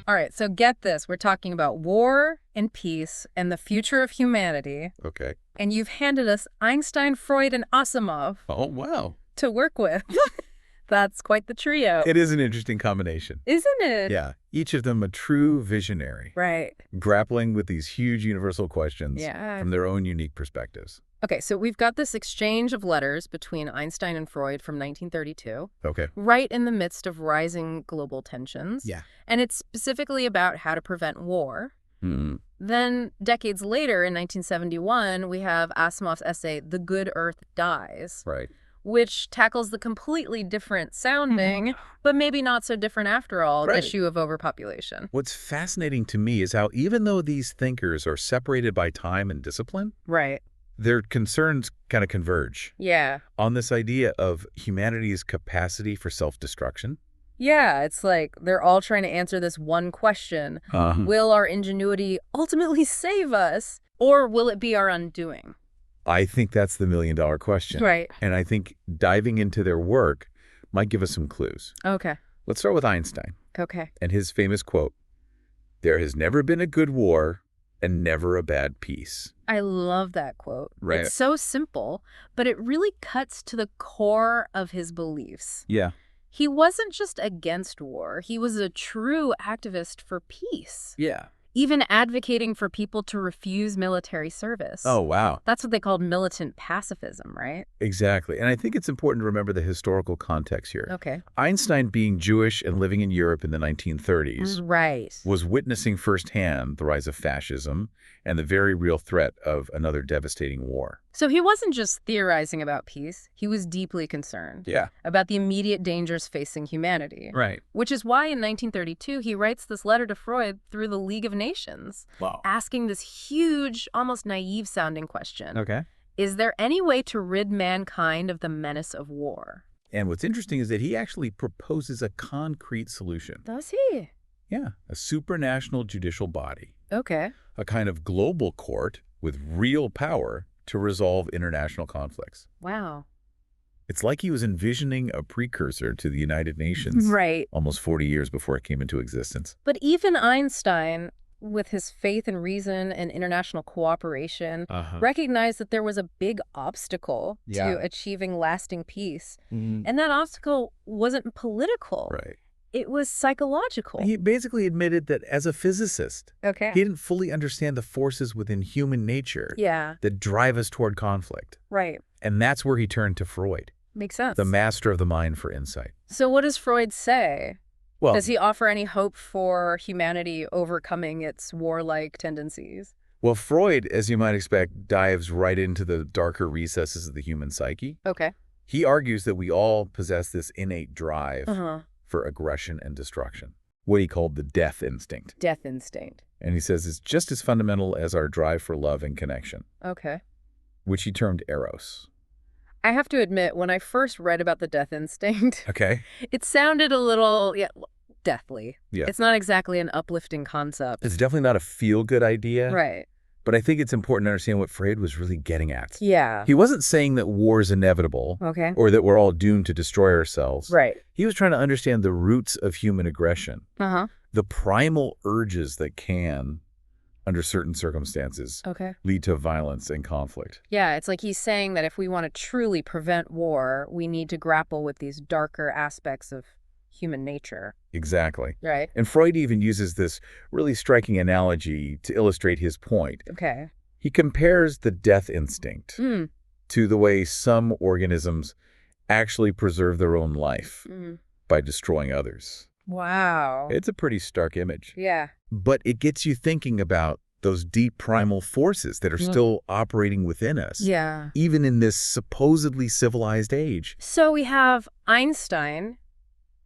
All right, so get this. We're talking about war and peace and the future of humanity. Okay. And you've handed us Einstein, Freud, and Asimov Oh, wow. to work with. That's quite the trio. It is an interesting combination. Isn't it? Yeah. Each of them a true visionary. Right. Grappling with these huge universal questions Yeah. from their own unique perspectives. Okay, so we've got this exchange of letters between Einstein and Freud from 1932, Okay. right in the midst of rising global tensions. Yeah. And it's specifically about how to prevent war. Mm. Then, decades later, in 1971, we have Asimov's essay, The Good Earth Dies, Right. which tackles the completely different sounding, but maybe not so different after all, Right. issue of overpopulation. What's fascinating to me is how even though these thinkers are separated by time and discipline, Right. their concerns kind of converge Yeah. on this idea of humanity's capacity for self-destruction. Yeah, it's like they're all trying to answer this one question. Will our ingenuity ultimately save us, or will it be our undoing? I think that's the million-dollar question. Right. And I think diving into their work might give us some clues. Okay. Let's start with Einstein Okay. and his famous quote, "There has never been a good war and never a bad peace." I love that quote. Right. It's so simple, but it really cuts to the core of his beliefs. Yeah. He wasn't just against war. He was a true activist for peace, Yeah. even advocating for people to refuse military service. Oh, wow. That's what they called militant pacifism, right? Exactly. And I think it's important to remember the historical context here. Okay. Einstein, being Jewish and living in Europe in the 1930s, Right. was witnessing firsthand the rise of fascism and the very real threat of another devastating war. So he wasn't just theorizing about peace. He was deeply concerned Yeah. about the immediate dangers facing humanity. Right. Which is why in 1932 he writes this letter to Freud through the League of Nations, Wow. asking this huge, almost naive-sounding question. Okay. Is there any way to rid mankind of the menace of war? And what's interesting is that he actually proposes a concrete solution. Does he? Yeah. A supranational judicial body. Okay. A kind of global court with real power to resolve international conflicts. Wow. It's like he was envisioning a precursor to the United Nations Right. almost 40 years before it came into existence. But even Einstein, with his faith in reason and international cooperation, recognized that there was a big obstacle Yeah. to achieving lasting peace. And that obstacle wasn't political. Right. It was psychological. He basically admitted that as a physicist, Okay. he didn't fully understand the forces within human nature Yeah. that drive us toward conflict. Right. And that's where he turned to Freud, Makes sense. the master of the mind, for insight. So what does Freud say? Well, Does he offer any hope for humanity overcoming its warlike tendencies? well, Freud, as you might expect, dives right into the darker recesses of the human psyche. Okay. He argues that we all possess this innate drive Uh-huh. for aggression and destruction, what he called the death instinct. Death instinct. And he says it's just as fundamental as our drive for love and connection, Okay. which he termed eros. I have to admit, when I first read about the death instinct, Okay? it sounded a little, deathly. Yeah. It's not exactly an uplifting concept. It's definitely not a feel-good idea, Right. but I think it's important to understand what Freud was really getting at. Yeah. He wasn't saying that war is inevitable Okay. or that we're all doomed to destroy ourselves. Right. He was trying to understand the roots of human aggression, Uh-huh. the primal urges that can, under certain circumstances, Okay. lead to violence and conflict. Yeah, it's like he's saying that if we want to truly prevent war, we need to grapple with these darker aspects of human nature. Exactly. Right. And Freud even uses this really striking analogy to illustrate his point. Okay. He compares the death instinct Mm. to the way some organisms actually preserve their own life Mm. by destroying others. Wow. It's a pretty stark image, Yeah. but it gets you thinking about those deep primal forces that are still operating within us, Yeah. even in this supposedly civilized age. So we have Einstein,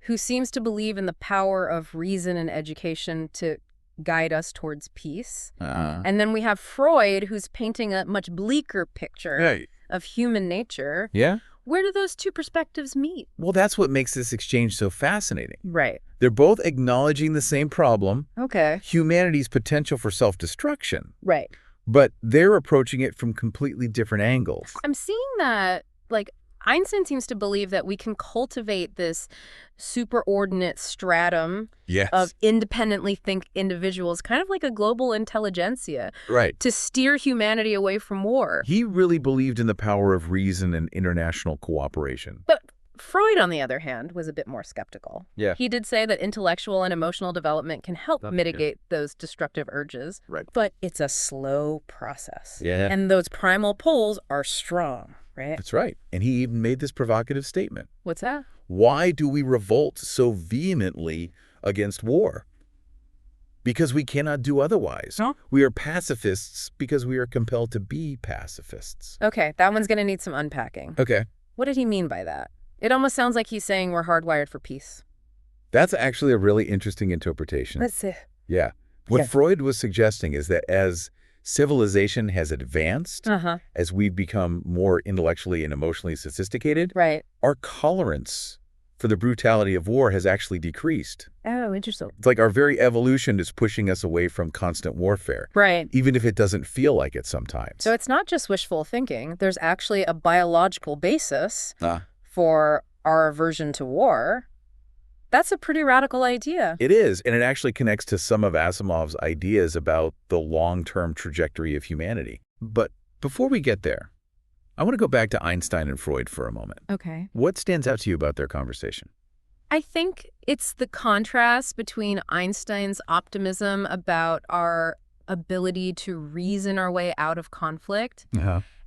who seems to believe in the power of reason and education to guide us towards peace. And then we have Freud, who's painting a much bleaker picture Hey. of human nature. Yeah? Where do those two perspectives meet? Well, that's what makes this exchange so fascinating. Right. They're both acknowledging the same problem, Okay. humanity's potential for self-destruction, Right. but they're approaching it from completely different angles. I'm seeing that, like, Einstein seems to believe that we can cultivate this superordinate stratum of independently think individuals, kind of like a global intelligentsia, to steer humanity away from war. He really believed in the power of reason and international cooperation. But Freud, on the other hand, was a bit more skeptical. Yeah. He did say that intellectual and emotional development can help mitigate those destructive urges. Right. But it's a slow process. Yeah. And those primal pulls are strong, right? That's right. And he even made this provocative statement. What's that? Why do we revolt so vehemently against war? Because we cannot do otherwise. No? We are pacifists because we are compelled to be pacifists. Okay, that one's going to need some unpacking. Okay. What did he mean by that? It almost sounds like he's saying we're hardwired for peace. That's actually a really interesting interpretation. Let's see. Yeah. What Freud was suggesting is that as civilization has advanced, as we've become more intellectually and emotionally sophisticated, our tolerance for the brutality of war has actually decreased. Oh, interesting. It's like our very evolution is pushing us away from constant warfare. Right. Even if it doesn't feel like it sometimes. So it's not just wishful thinking. There's actually a biological basis for our aversion to war. That's a pretty radical idea. It is, and it actually connects to some of Asimov's ideas about the long-term trajectory of humanity. But before we get there, I want to go back to Einstein and Freud for a moment. Okay. What stands out to you about their conversation? I think it's the contrast between Einstein's optimism about our ability to reason our way out of conflict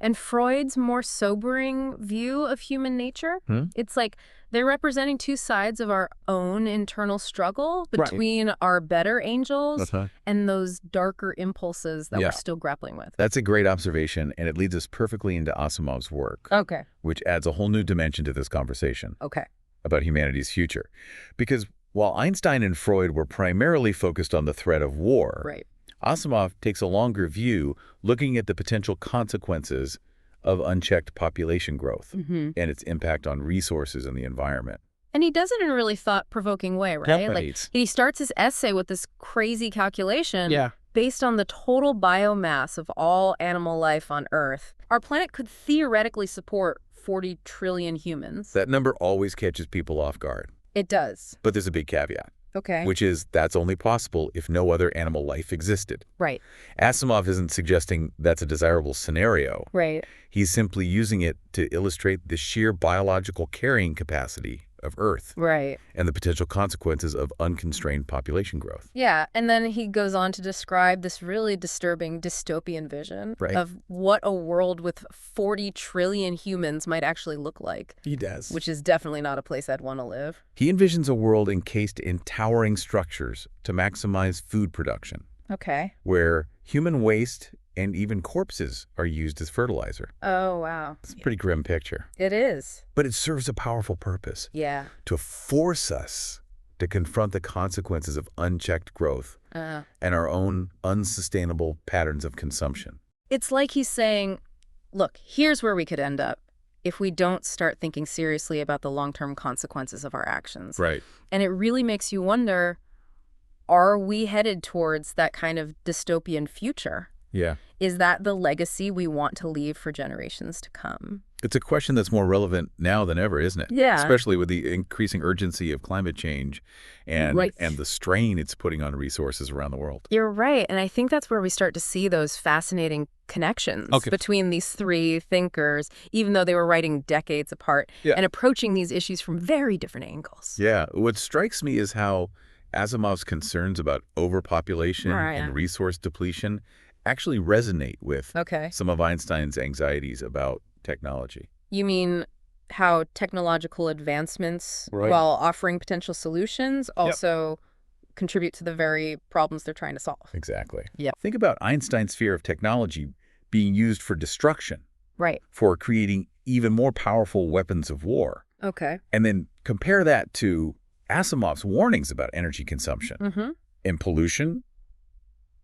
and Freud's more sobering view of human nature. It's like they're representing two sides of our own internal struggle between our better angels and those darker impulses that we're still grappling with. That's a great observation, and it leads us perfectly into Asimov's work, which adds a whole new dimension to this conversation about humanity's future. Because while Einstein and Freud were primarily focused on the threat of war, Asimov takes a longer view, looking at the potential consequences of unchecked population growth and its impact on resources and the environment. And he does it in a really thought-provoking way, right? Like he starts his essay with this crazy calculation based on the total biomass of all animal life on Earth. Our planet could theoretically support 40 trillion humans. That number always catches people off guard. It does. But there's a big caveat. Okay. Which is that's only possible if no other animal life existed. Right. Asimov isn't suggesting that's a desirable scenario. Right. He's simply using it to illustrate the sheer biological carrying capacity of Earth. Right. And the potential consequences of unconstrained population growth. Yeah, and then he goes on to describe this really disturbing dystopian vision of what a world with 40 trillion humans might actually look like. He does. Which is definitely not a place I'd want to live. He envisions a world encased in towering structures to maximize food production. Okay. Where human waste and even corpses are used as fertilizer. Oh, wow. It's a pretty grim picture. It is. But it serves a powerful purpose. Yeah. To force us to confront the consequences of unchecked growth and our own unsustainable patterns of consumption. It's like he's saying, look, here's where we could end up if we don't start thinking seriously about the long-term consequences of our actions. Right. And it really makes you wonder, are we headed towards that kind of dystopian future? Yeah. Is that the legacy we want to leave for generations to come? It's a question that's more relevant now than ever, isn't it? Yeah. Especially with the increasing urgency of climate change and the strain it's putting on resources around the world. You're right. And I think that's where we start to see those fascinating connections between these three thinkers, even though they were writing decades apart and approaching these issues from very different angles. Yeah. What strikes me is how Asimov's concerns about overpopulation and resource depletion actually resonate with some of Einstein's anxieties about technology. You mean how technological advancements, while offering potential solutions, also contribute to the very problems they're trying to solve? Exactly. Yeah. Think about Einstein's fear of technology being used for destruction. Right. For creating even more powerful weapons of war. Okay. And then compare that to Asimov's warnings about energy consumption and pollution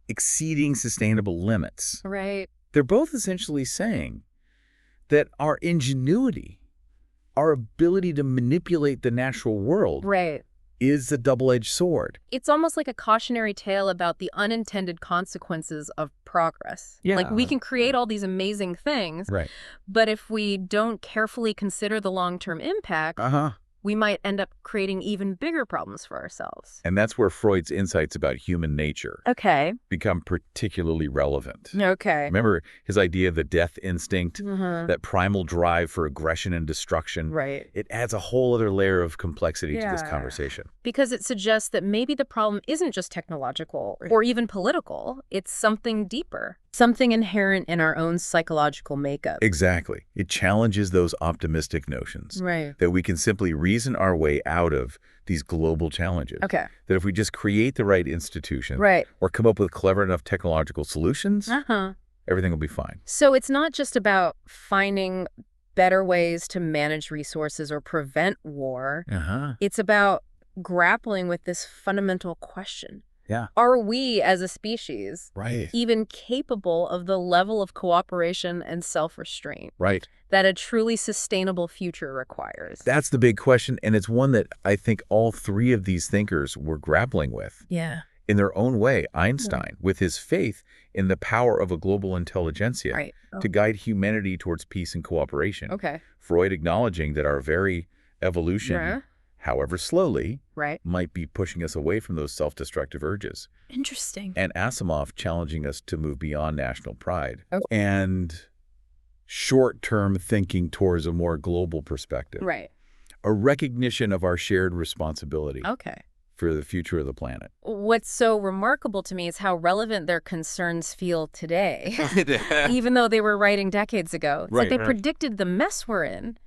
exceeding sustainable limits. Right. They're both essentially saying that our ingenuity, our ability to manipulate the natural world, is a double-edged sword. It's almost like a cautionary tale about the unintended consequences of progress. Yeah. Like, we can create all these amazing things, Right. but if we don't carefully consider the long-term impact, we might end up creating even bigger problems for ourselves. And that's where Freud's insights about human nature become particularly relevant. Remember his idea of the death instinct, that primal drive for aggression and destruction? Right. It adds a whole other layer of complexity to this conversation. Because it suggests that maybe the problem isn't just technological or even political. It's something deeper, something inherent in our own psychological makeup. Exactly. It challenges those optimistic notions that we can simply reason our way out of these global challenges. That if we just create the right institution or come up with clever enough technological solutions, everything will be fine. So it's not just about finding better ways to manage resources or prevent war. It's about grappling with this fundamental question. Are we, as a species, even capable of the level of cooperation and self-restraint that a truly sustainable future requires? That's the big question, and it's one that I think all three of these thinkers were grappling with. In their own way. Einstein, with his faith in the power of a global intelligentsia to guide humanity towards peace and cooperation. Freud acknowledging that our very evolution, however slowly, might be pushing us away from those self-destructive urges. Interesting. And Asimov challenging us to move beyond national pride and short-term thinking towards a more global perspective. A recognition of our shared responsibility for the future of the planet. What's so remarkable to me is how relevant their concerns feel today, even though they were writing decades ago. It's like they predicted the mess we're in.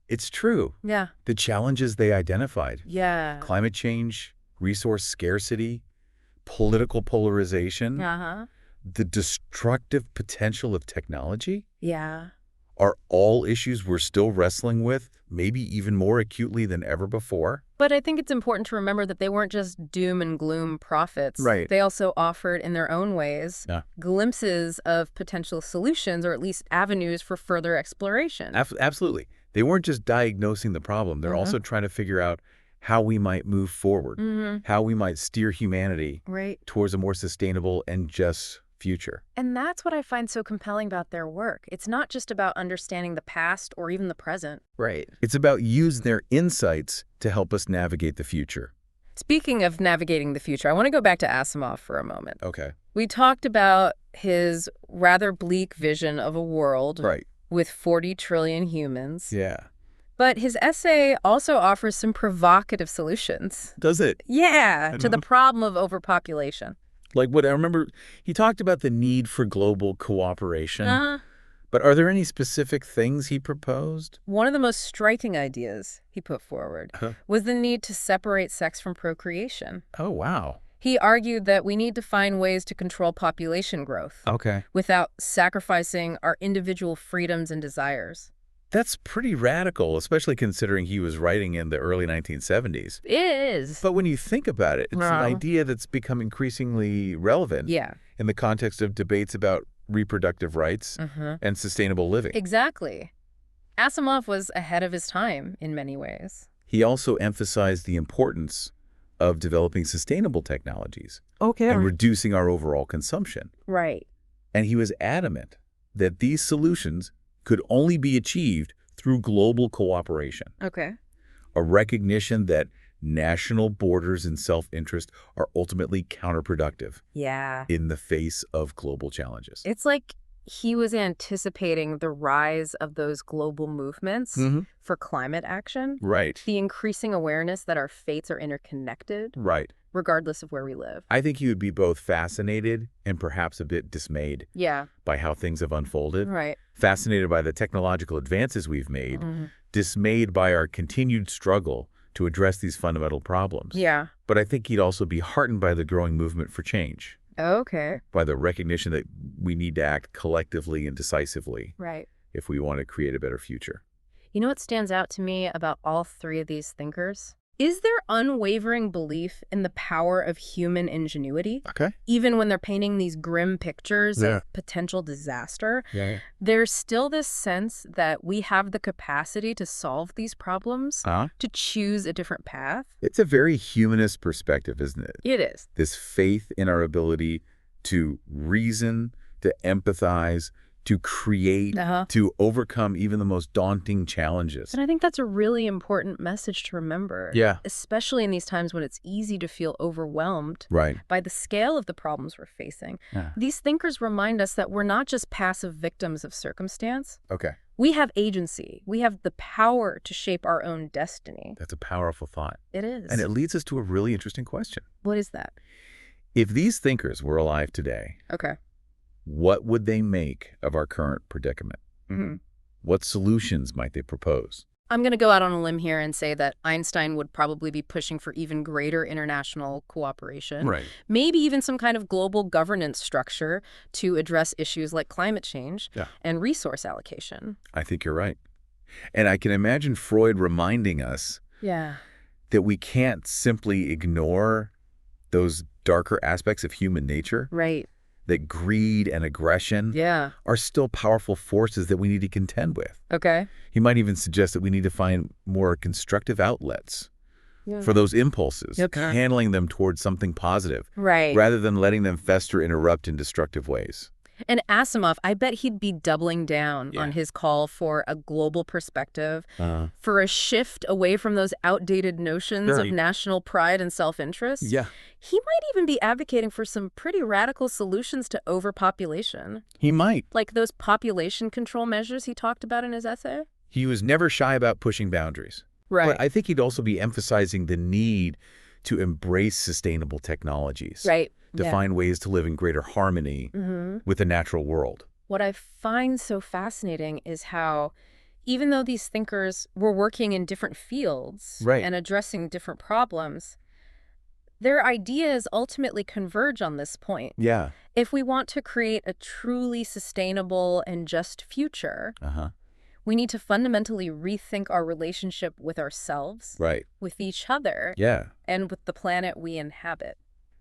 It's true. The challenges they identified. Climate change, resource scarcity, political polarization, the destructive potential of technology. Are all issues we're still wrestling with, maybe even more acutely than ever before. But I think it's important to remember that they weren't just doom and gloom prophets. They also offered, in their own ways, glimpses of potential solutions, or at least avenues for further exploration. Absolutely. They weren't just diagnosing the problem. They're also trying to figure out how we might move forward, how we might steer humanity towards a more sustainable and just future. And that's what I find so compelling about their work. It's not just about understanding the past or even the present. It's about using their insights to help us navigate the future. Speaking of navigating the future, I want to go back to Asimov for a moment. We talked about his rather bleak vision of a world with 40 trillion humans. But his essay also offers some provocative solutions. Does it? To the problem of overpopulation. Like what I remember, he talked about the need for global cooperation. But are there any specific things he proposed? One of the most striking ideas he put forward was the need to separate sex from procreation. Oh, wow. He argued that we need to find ways to control population growth without sacrificing our individual freedoms and desires. That's pretty radical, especially considering he was writing in the early 1970s. It is. But when you think about it, it's an idea that's become increasingly relevant in the context of debates about reproductive rights and sustainable living. Exactly. Asimov was ahead of his time in many ways. He also emphasized the importance of developing sustainable technologies and reducing our overall consumption. And he was adamant that these solutions could only be achieved through global cooperation. A recognition that national borders and self-interest are ultimately counterproductive in the face of global challenges. It's like he was anticipating the rise of those global movements for climate action. The increasing awareness that our fates are interconnected. Regardless of where we live. I think he would be both fascinated and perhaps a bit dismayed by how things have unfolded. Fascinated by the technological advances we've made, dismayed by our continued struggle to address these fundamental problems. But I think he'd also be heartened by the growing movement for change. By the recognition that we need to act collectively and decisively if we want to create a better future. You know what stands out to me about all three of these thinkers? Is there unwavering belief in the power of human ingenuity? Okay. Even when they're painting these grim pictures of potential disaster, there's still this sense that we have the capacity to solve these problems, to choose a different path. It's a very humanist perspective, isn't it? It is. This faith in our ability to reason, to empathize, to create, to overcome even the most daunting challenges. And I think that's a really important message to remember. Yeah. Especially in these times when it's easy to feel overwhelmed by the scale of the problems we're facing. Yeah. These thinkers remind us that we're not just passive victims of circumstance. Okay. We have agency. We have the power to shape our own destiny. That's a powerful thought. It is. And it leads us to a really interesting question. What is that? If these thinkers were alive today, what would they make of our current predicament? What solutions might they propose? I'm going to go out on a limb here and say that Einstein would probably be pushing for even greater international cooperation. Maybe even some kind of global governance structure to address issues like climate change and resource allocation. I think you're right. And I can imagine Freud reminding us that we can't simply ignore those darker aspects of human nature. That greed and aggression are still powerful forces that we need to contend with. He might even suggest that we need to find more constructive outlets for those impulses, handling them towards something positive, rather than letting them fester and erupt in destructive ways. And Asimov, I bet he'd be doubling down on his call for a global perspective, for a shift away from those outdated notions of national pride and self-interest. He might even be advocating for some pretty radical solutions to overpopulation. He might. Like those population control measures he talked about in his essay. He was never shy about pushing boundaries. But I think he'd also be emphasizing the need to embrace sustainable technologies. To find ways to live in greater harmony with the natural world. What I find so fascinating is how, even though these thinkers were working in different fields and addressing different problems, their ideas ultimately converge on this point. If we want to create a truly sustainable and just future, we need to fundamentally rethink our relationship with ourselves, with each other, and with the planet we inhabit.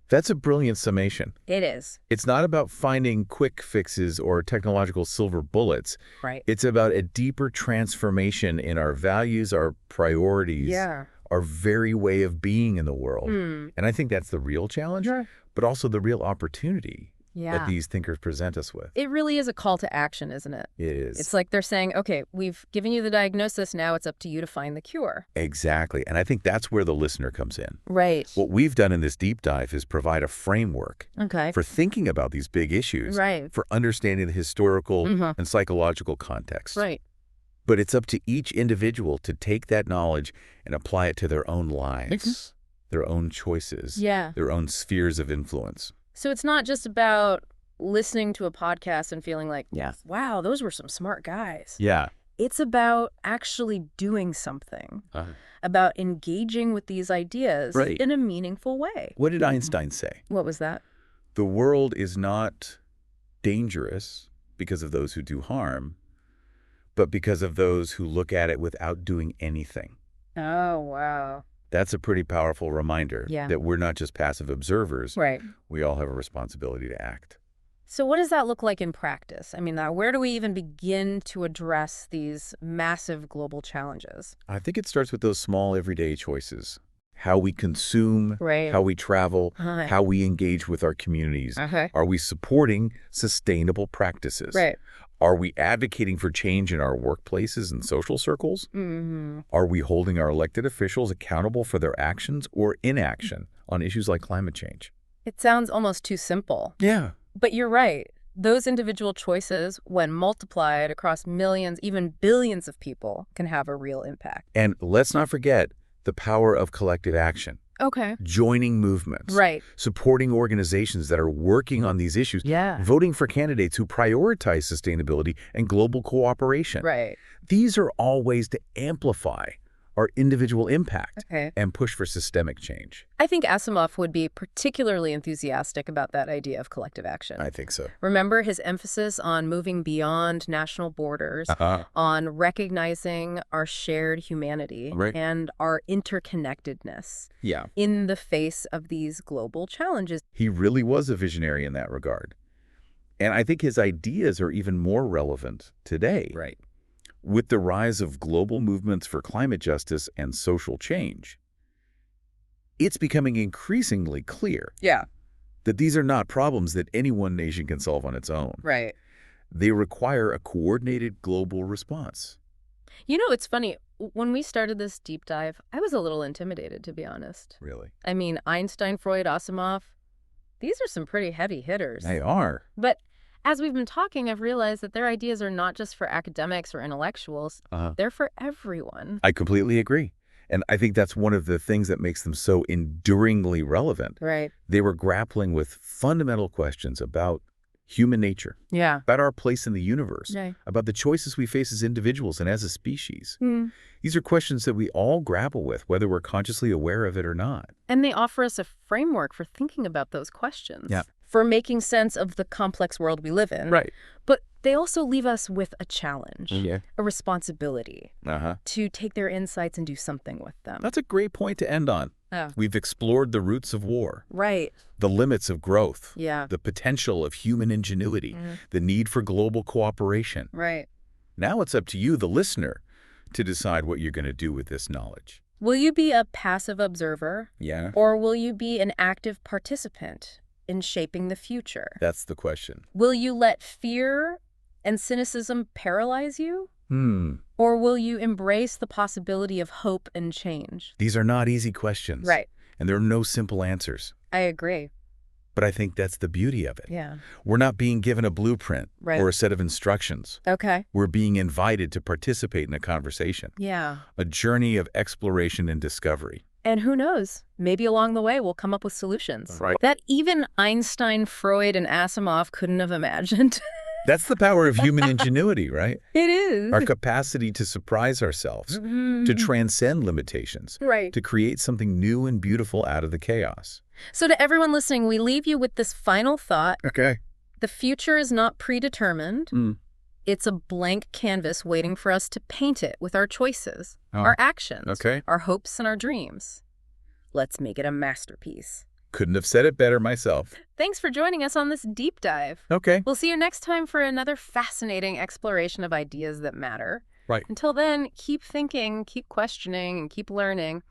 That's a brilliant summation. It is. It's not about finding quick fixes or technological silver bullets. It's about a deeper transformation in our values, our priorities, our very way of being in the world. And I think that's the real challenge, but also the real opportunity that these thinkers present us with. It really is a call to action, isn't it? It is. It's like they're saying, okay, we've given you the diagnosis, now it's up to you to find the cure. Exactly. And I think that's where the listener comes in. What we've done in this deep dive is provide a framework for thinking about these big issues, for understanding the historical and psychological context. But it's up to each individual to take that knowledge and apply it to their own lives, their own choices, their own spheres of influence. So it's not just about listening to a podcast and feeling like, wow, those were some smart guys. It's about actually doing something, about engaging with these ideas in a meaningful way. What did Einstein say? What was that? The world is not dangerous because of those who do harm, but because of those who look at it without doing anything. Oh, wow. That's a pretty powerful reminder that we're not just passive observers. We all have a responsibility to act. So what does that look like in practice? I mean, where do we even begin to address these massive global challenges? I think it starts with those small everyday choices. How we consume, how we travel, how we engage with our communities. Are we supporting sustainable practices? Are we advocating for change in our workplaces and social circles? Are we holding our elected officials accountable for their actions or inaction on issues like climate change? It sounds almost too simple. But you're right. Those individual choices, when multiplied across millions, even billions of people, can have a real impact. And let's not forget the power of collective action. Joining movements. Supporting organizations that are working on these issues. Voting for candidates who prioritize sustainability and global cooperation. These are all ways to amplify our individual impact and push for systemic change. I think Asimov would be particularly enthusiastic about that idea of collective action. I think so. Remember his emphasis on moving beyond national borders, on recognizing our shared humanity and our interconnectedness in the face of these global challenges. He really was a visionary in that regard. And I think his ideas are even more relevant today. Right. With the rise of global movements for climate justice and social change, it's becoming increasingly clear that these are not problems that any one nation can solve on its own. Right. They require a coordinated global response. You know, it's funny. When we started this deep dive, I was a little intimidated, to be honest. Really? I mean, Einstein, Freud, Asimov, these are some pretty heavy hitters. They are. But as we've been talking, I've realized that their ideas are not just for academics or intellectuals. They're for everyone. I completely agree. And I think that's one of the things that makes them so enduringly relevant. Right. They were grappling with fundamental questions about human nature, about our place in the universe, about the choices we face as individuals and as a species. These are questions that we all grapple with, whether we're consciously aware of it or not. And they offer us a framework for thinking about those questions, for making sense of the complex world we live in. Right. But they also leave us with a challenge, a responsibility to take their insights and do something with them. That's a great point to end on. We've explored the roots of war, the limits of growth, the potential of human ingenuity, the need for global cooperation. Now it's up to you, the listener, to decide what you're going to do with this knowledge. Will you be a passive observer? Or will you be an active participant in shaping the future? That's the question. Will you let fear and cynicism paralyze you? Or will you embrace the possibility of hope and change? These are not easy questions. And there are no simple answers. I agree. But I think that's the beauty of it. Yeah. We're not being given a blueprint or a set of instructions. We're being invited to participate in a conversation. A journey of exploration and discovery. And who knows, maybe along the way we'll come up with solutions that even Einstein, Freud, and Asimov couldn't have imagined. That's the power of human ingenuity, right? It is. Our capacity to surprise ourselves, to transcend limitations, to create something new and beautiful out of the chaos. So to everyone listening, we leave you with this final thought. The future is not predetermined. It's a blank canvas waiting for us to paint it with our choices, our actions, our hopes and our dreams. Let's make it a masterpiece. Couldn't have said it better myself. Thanks for joining us on this deep dive. We'll see you next time for another fascinating exploration of ideas that matter. Until then, keep thinking, keep questioning, and keep learning.